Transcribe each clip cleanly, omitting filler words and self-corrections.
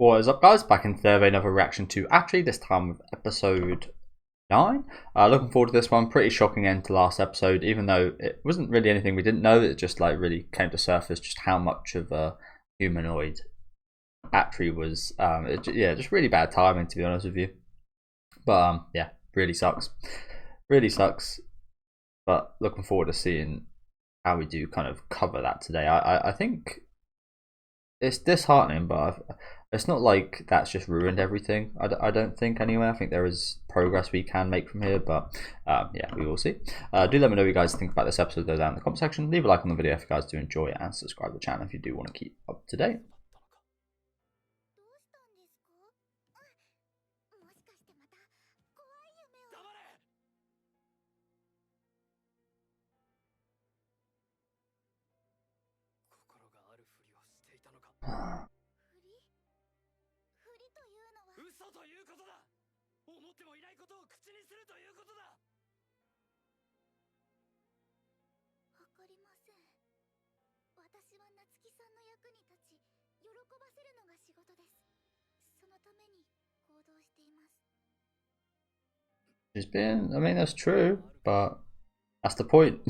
What is up, guys? Back into another reaction to Atri, this time with episode 9. Looking forward to this one. Pretty shocking end to last episode, even though it wasn't really anything we didn't know. It just like really came to surface just how much of a humanoid Atri was. Yeah, just really bad timing, to be honest with you. But yeah, really sucks. Really sucks. But looking forward to seeing how we do kind of cover that today. I think it's disheartening, but it's not like that's just ruined everything. I don't think anyway. I think there is progress we can make from here, but yeah, we will see. Do let me know what you guys think about this episode though down in the comment section. Leave a like on the video if you guys do enjoy it, and subscribe to the channel if you do want to keep up to date. She's been, I mean, that's true, but that's the point.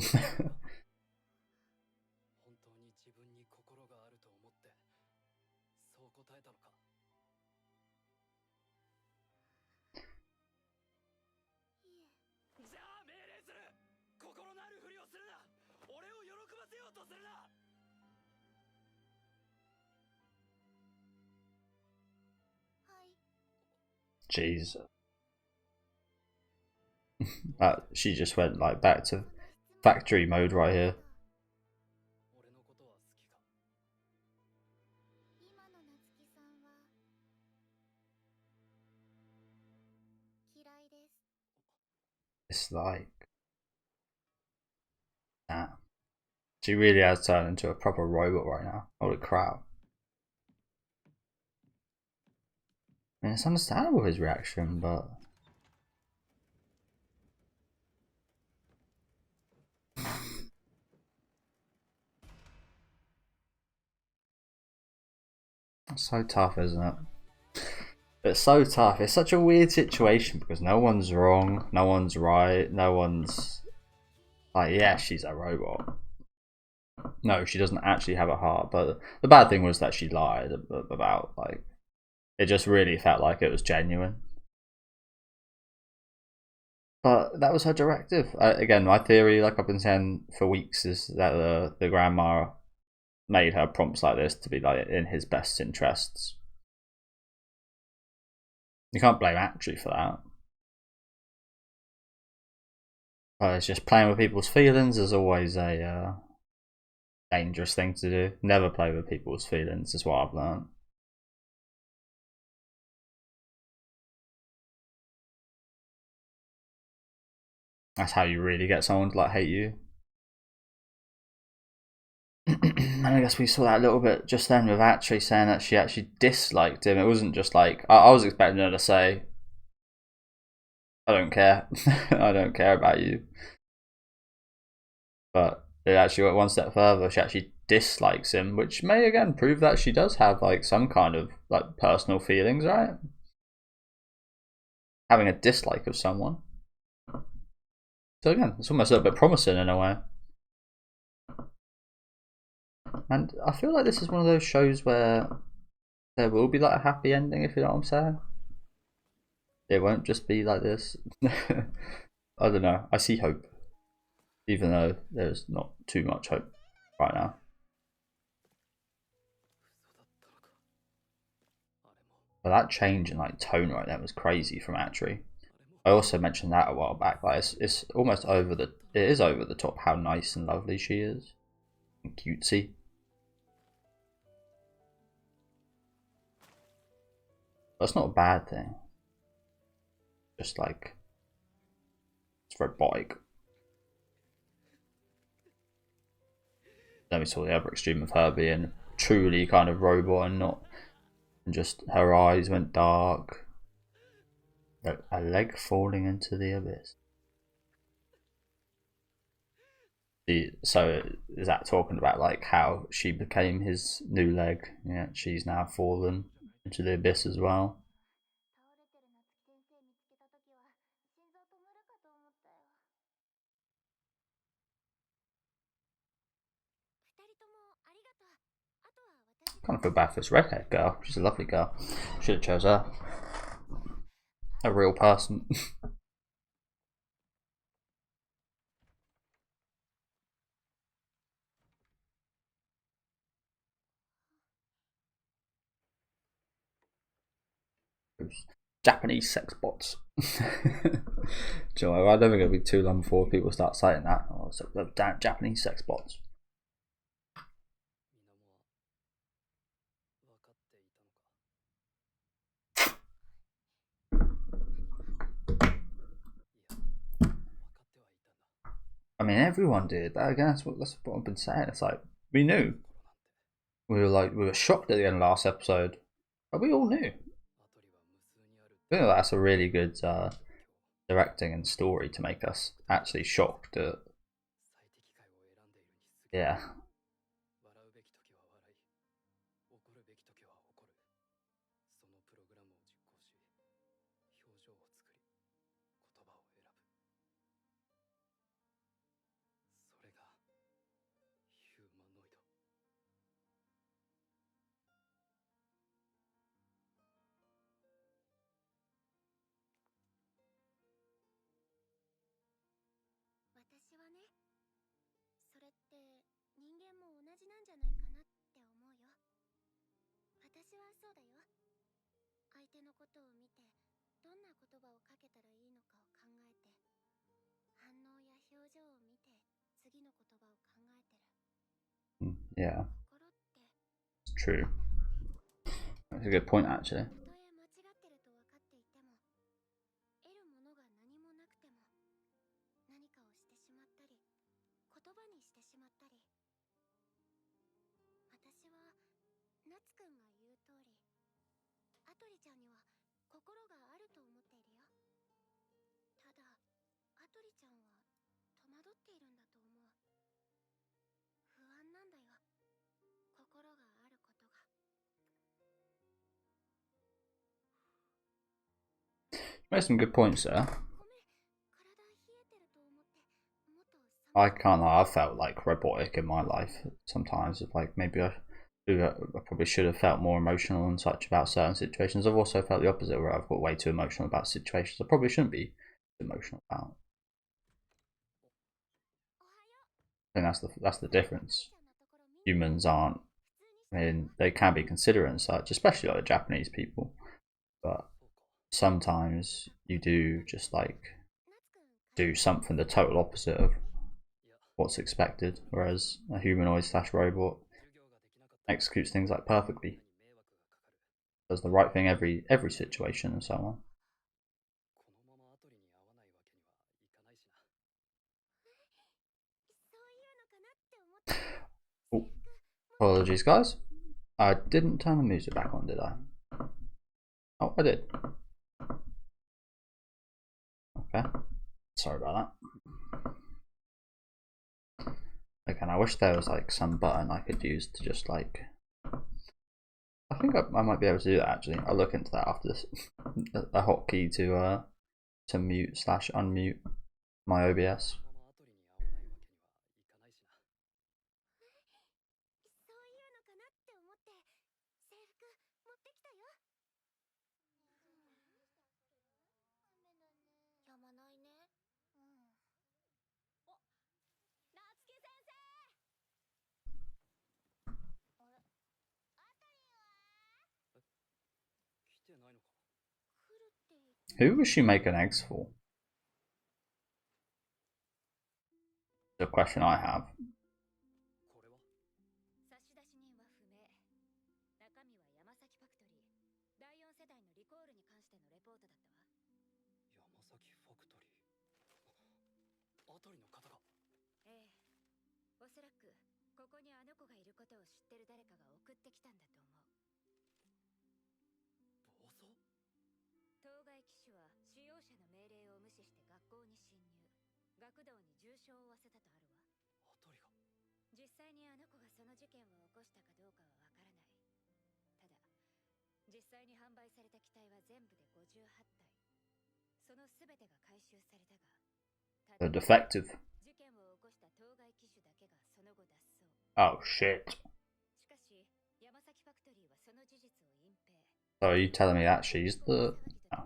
Jeez. She just went like back to factory mode right here. It's like, nah. She really has turned into a proper robot right now. Holy crap. I mean, it's understandable his reaction, but it's so tough, isn't it? It's so tough. It's such a weird situation because no one's wrong, no one's right, no one's like, yeah, she's a robot. No, she doesn't actually have a heart. But the bad thing was that she lied about, like, it just really felt like it was genuine. But that was her directive. Again, my theory, like I've been saying for weeks, is that the grandma made her prompts like this to be like in his best interests. You can't blame Atri for that. But it's just playing with people's feelings is always a dangerous thing to do. Never play with people's feelings is what I've learned. That's how you really get someone to like hate you. And I guess we saw that a little bit just then with Atri saying that she actually disliked him. It wasn't just like, I was expecting her to say, I don't care. I don't care about you. But it actually went one step further. She actually dislikes him, which may again prove that she does have like some kind of like personal feelings, right? Having a dislike of someone. So again, it's almost a little bit promising in a way. And I feel like this is one of those shows where there will be like a happy ending, if you know what I'm saying. It won't just be like this. I don't know. I see hope, even though there's not too much hope right now. But that change in like tone right there was crazy from Atri. I also mentioned that a while back. Like it's almost over the. It is over the top how nice and lovely she is, and cutesy. That's not a bad thing. Just like it's robotic. Then we saw the other extreme of her being truly kind of robot and not, and just her eyes went dark. A leg falling into the abyss. So is that talking about like how she became his new leg? Yeah, she's now fallen into the abyss as well. Kind of feel bad for this redhead girl. She's a lovely girl. Should have chose her. A real person. Japanese sex bots. Joe, I don't think it'll be too long before people start saying that. Oh, so damn Japanese sex bots. I mean, everyone did. Again, that's what I've been saying. It's like we knew. We were shocked at the end of last episode, but we all knew. I think that's a really good directing and story to make us actually shocked at. Yeah. Yeah. It's true. That's a good point, actually. Made some good points there. I can't lie, I've felt like robotic in my life sometimes. Like maybe I probably should have felt more emotional and such about certain situations. I've also felt the opposite, where I've got way too emotional about situations I probably shouldn't be emotional about. I think that's the difference. Humans aren't. I mean, they can be considerate and such, especially like the Japanese people. But sometimes you do just like do something the total opposite of what's expected, whereas a humanoid / robot executes things like perfectly, does the right thing every situation and so on. Oh, apologies, guys. I didn't turn the music back on, did I? Oh, I did. Okay. Sorry about that. Again, I wish there was like some button I could use to just like. I think I might be able to do that actually. I'll look into that after this. A hotkey to mute / unmute my OBS. Who was she making eggs for? The question I have. The defective. Oh shit. So are you telling me that she's the... Oh.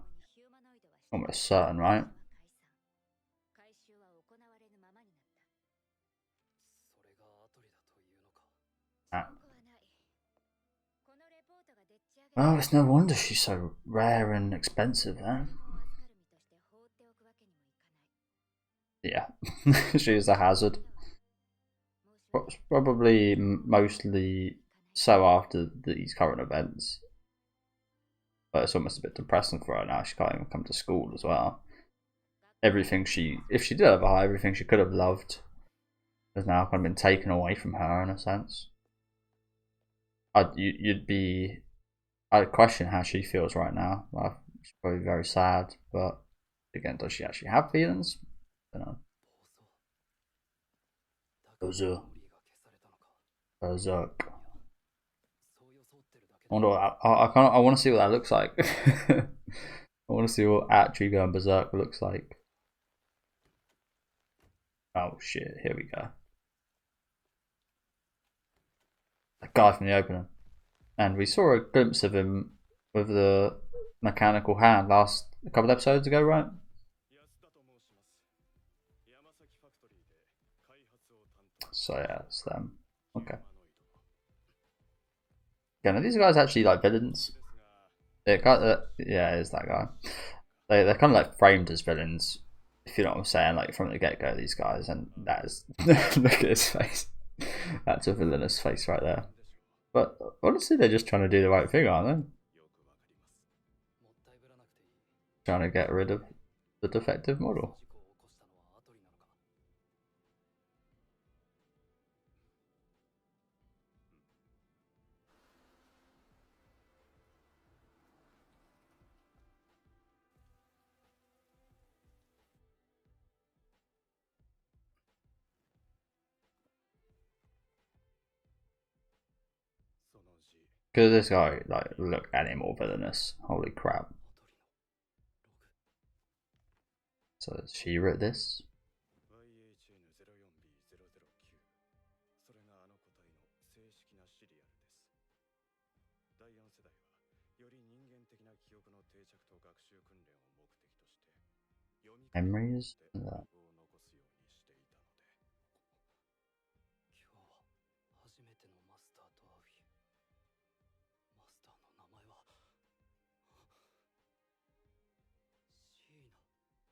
Almost certain, right? Ah. Oh, it's no wonder she's so rare and expensive then. Yeah, she's a hazard. Probably mostly so after these current events. But it's almost a bit depressing for her now. She can't even come to school as well. Everything if she did have a high, everything she could have loved has now kind of been taken away from her in a sense. I'd question how she feels right now. Well, she's probably very sad, but again, does she actually have feelings? I don't know. Berserk. I want to see what that looks like. I want to see what Atri going berserk looks like. Oh shit! Here we go. That guy from the opening, and we saw a glimpse of him with the mechanical hand a couple of episodes ago, right? So yeah, it's them. Okay. Yeah, now these guys actually like villains. Yeah, it's that guy. They're kind of like framed as villains, if you know what I'm saying. Like from the get go, these guys, and that is look at his face. That's a villainous face right there. But honestly, they're just trying to do the right thing, aren't they? Trying to get rid of the defective model. Could this guy like look any more villainous? Holy crap! So she wrote this. Memories.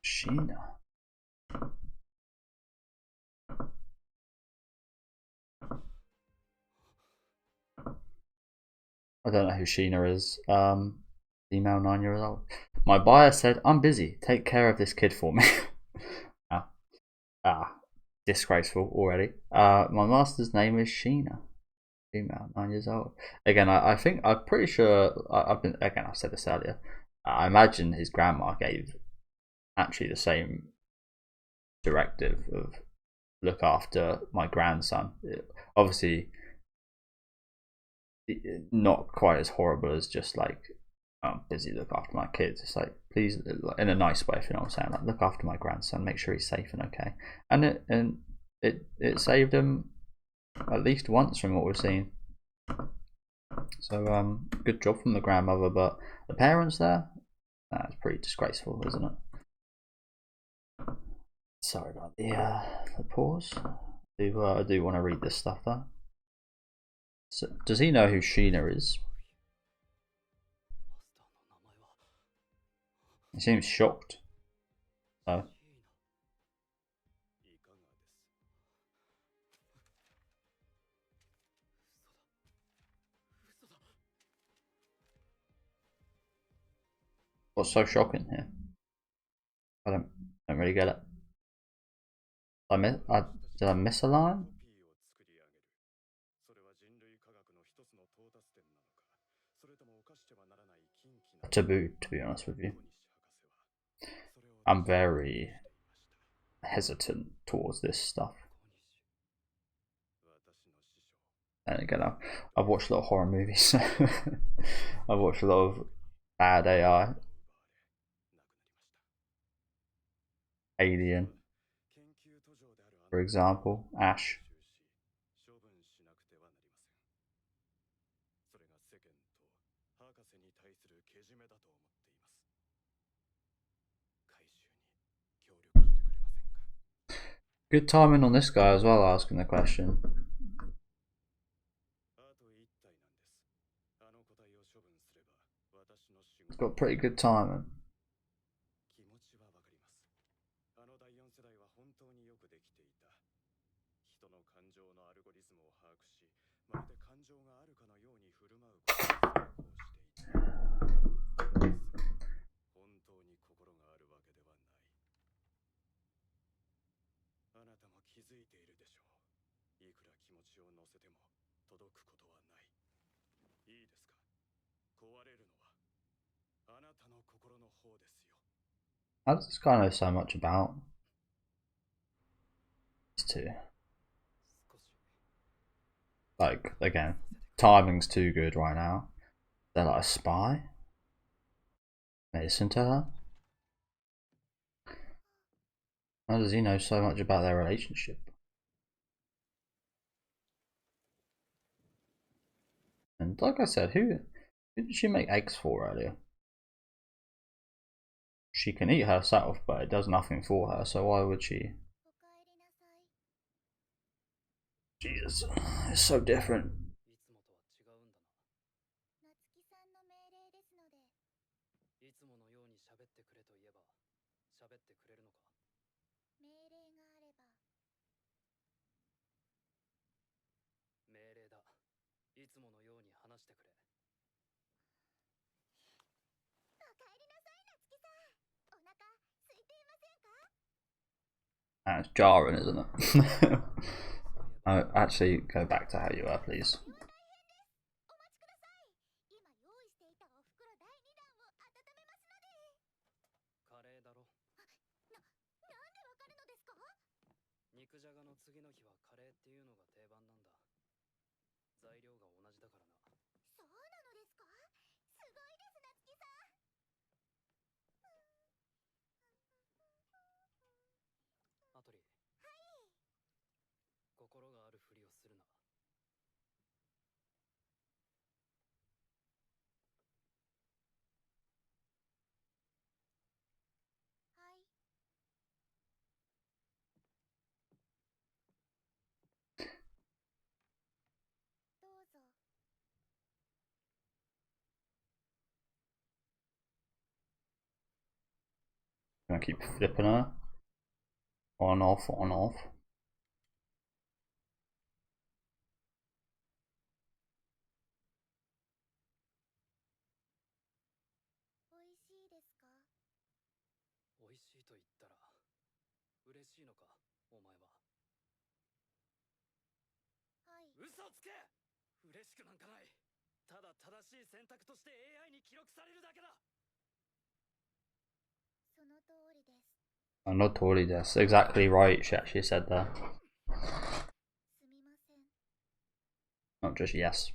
Sheena. I don't know who Sheena is. Female 9 years old. My buyer said, "I'm busy. Take care of this kid for me." Disgraceful already. My master's name is Sheena. Female, 9 years old. Again, I'm pretty sure. I've said this earlier. I imagine his grandma gave actually the same directive of look after my grandson. Obviously, not quite as horrible as just like I'm busy, look after my kids. It's like, please, in a nice way, if you know what I'm saying. Like, look after my grandson, make sure he's safe and okay. And it saved him at least once from what we've seen. So good job from the grandmother, but the parents there, that's pretty disgraceful, isn't it? Sorry about the pause. I do want to read this stuff though. So, does he know who Sheena is? He seems shocked. Oh. What's so shocking here? I don't really get it. Did I miss a line? Taboo, to be honest with you. I'm very hesitant towards this stuff. And again, I've watched a lot of horror movies, so I've watched a lot of bad AI. Alien, for example, Ash. Good timing on this guy as well, asking the question. It's got pretty good timing. How does this guy know so much about these two? Like, again, timing's too good right now. They're like a spy. They listen to her. How does he know so much about their relationship? And like I said, who did she make eggs for earlier? She can eat herself, but it does nothing for her, so why would she? Jesus, it's so different. That's jarring, isn't it? Actually, go back to how you were, please. Gonna keep flipping her. On, off, on, off. I'm not totally that's exactly right, she actually said that. Not just yes.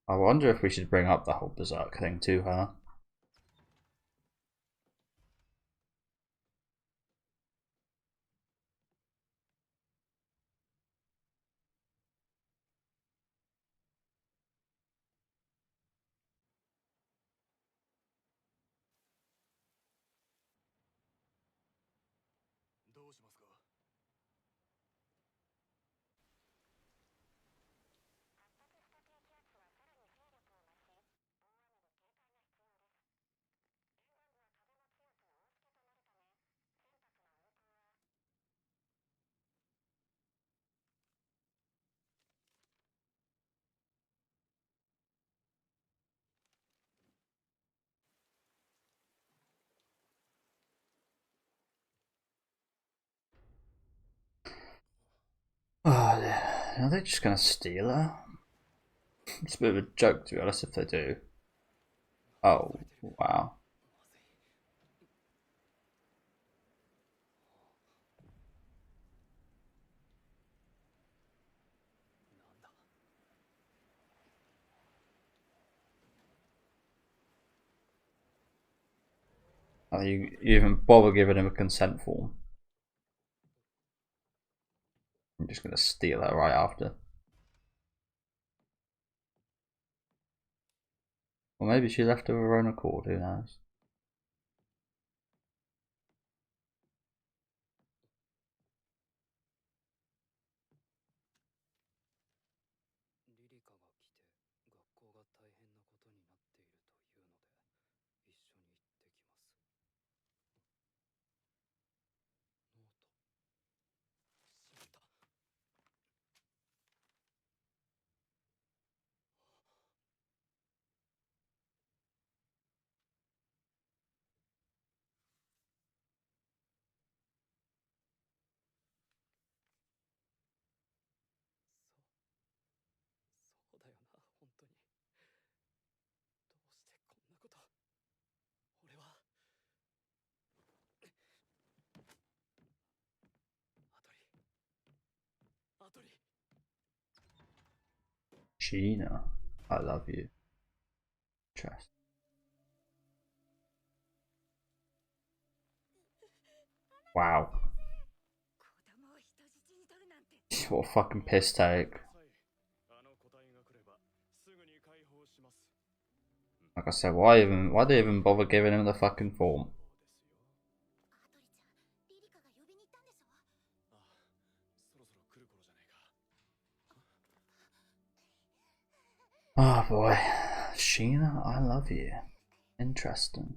I wonder if we should bring up the whole berserk thing to her. Oh, are they just gonna steal her? It's a bit of a joke, to be honest, if they do. Oh, wow. Oh, you even bother giving him a consent form. I'm just gonna steal her right after. Or maybe she left of her own accord, who knows? Sheena, I love you. Trust. Wow. What a fucking piss take. Like I said, why do they even bother giving him the fucking form? Oh boy. Sheena, I love you. Interesting.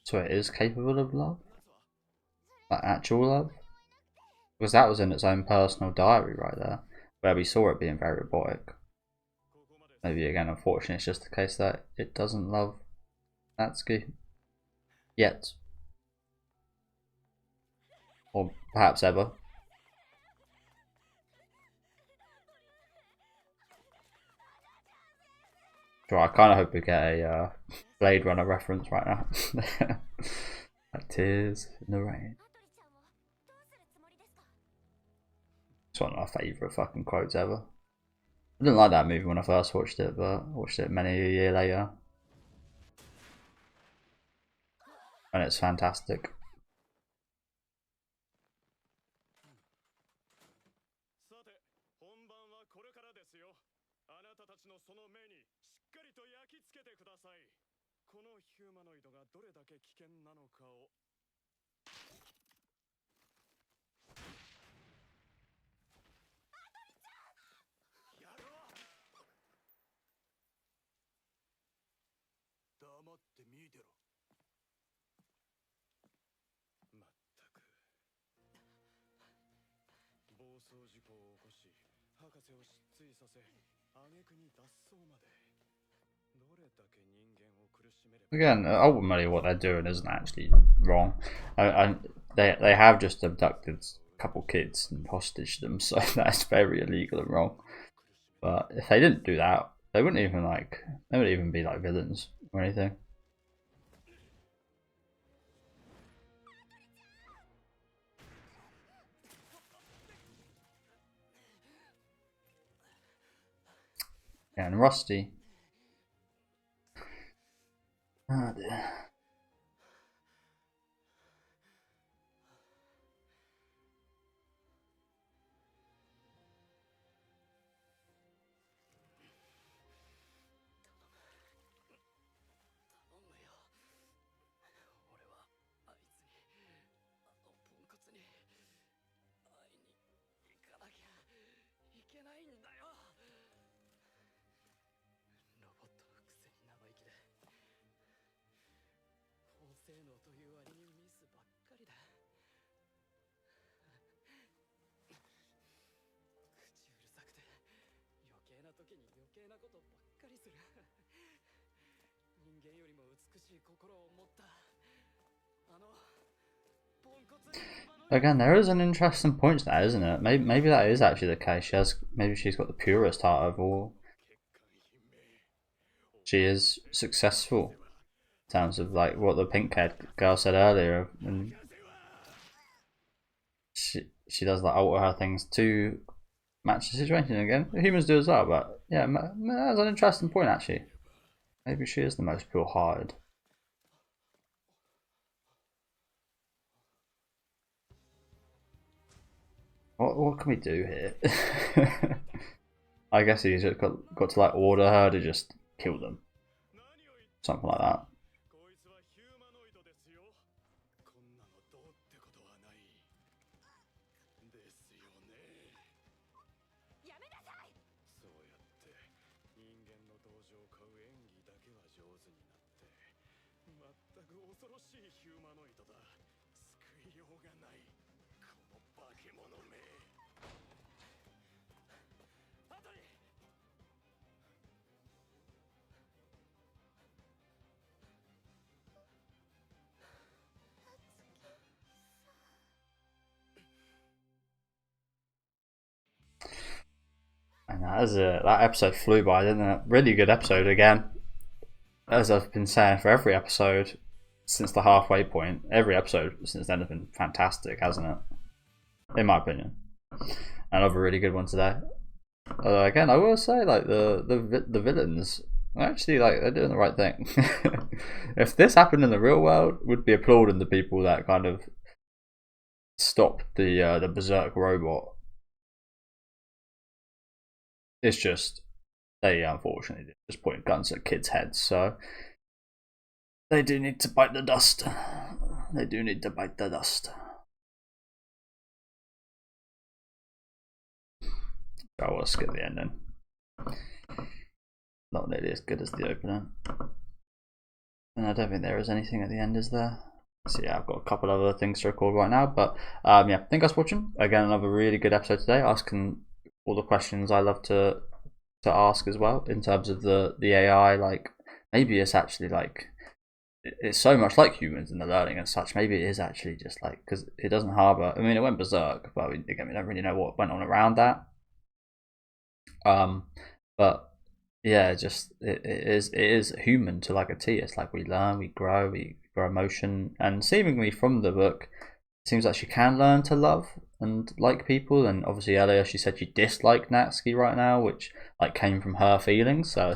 So it is capable of love? Like actual love? Because that was in its own personal diary right there, where we saw it being very robotic. Maybe again, unfortunately, it's just the case that it doesn't love Natsuki. Yet. Or perhaps ever. Sure, I kind of hope we get a Blade Runner reference right now. Like tears in the rain. It's one of my favourite fucking quotes ever. I didn't like that movie when I first watched it, but I watched it many a year later. And it's fantastic. Again, ultimately, what they're doing isn't actually wrong. They have just abducted a couple kids and hostaged them, so that's very illegal and wrong. But if they didn't do that, they wouldn't even they wouldn't even be like villains or anything. Yeah, and Rusty. Oh dear. Again, there is an interesting point there, isn't it? Maybe that is actually the case. Maybe she's got the purest heart of all. She is successful in terms of like what the pink-haired girl said earlier, and she does like alter her things to match the situation. Again, humans do as well, but yeah, that's an interesting point actually. Maybe she is the most pure-hearted. What can we do here? I guess he's just got to like order her to just kill them, something like that. And that episode flew by, didn't it? Really good episode again. As I've been saying for every episode since the halfway point, every episode since then has been fantastic, hasn't it? In my opinion. Another really good one today. Again, I will say, like the villains actually, like, they're doing the right thing. If this happened in the real world, we'd be applauding the people that kind of stopped the berserk robot. It's just they unfortunately just point guns at kids' heads, so they do need to bite the dust. They do need to bite the dust. I will skip the ending. Not nearly as good as the opener. And I don't think there is anything at the end, is there? So yeah, I've got a couple other things to record right now, but yeah, thank you guys for watching. Again, another really good episode today, asking all the questions I love to ask as well, in terms of the AI. Like, maybe it's actually like, it's so much like humans in the learning and such. Maybe it is actually just like, because it doesn't harbour, I mean, it went berserk, but again, we don't really know what went on around that. But yeah, just it is human to like a T. It's like we learn, we grow emotion, and seemingly from the book, it seems like she can learn to love and like people. And obviously earlier she said she disliked Natsuki right now, which like came from her feelings. So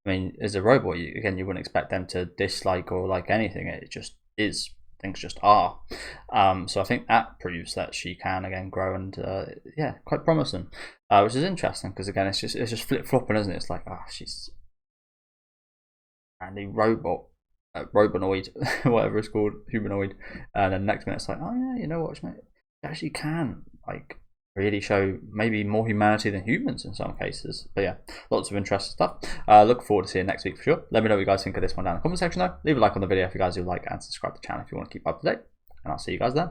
I mean, as a robot, you wouldn't expect them to dislike or like anything. It just is. Things just are. So I think that proves that she can again grow, and yeah, quite promising. Which is interesting, because again, it's just flip flopping, isn't it? It's like, she's and the robonoid, whatever it's called, humanoid, and then next minute it's like, oh yeah, you know what, mate, she actually can like really show maybe more humanity than humans in some cases. But yeah, lots of interesting stuff. Look forward to seeing next week for sure. Let me know what you guys think of this one down in the comment section though. Leave a like on the video if you guys do like, and subscribe to the channel if you want to keep up to date. And I'll see you guys then.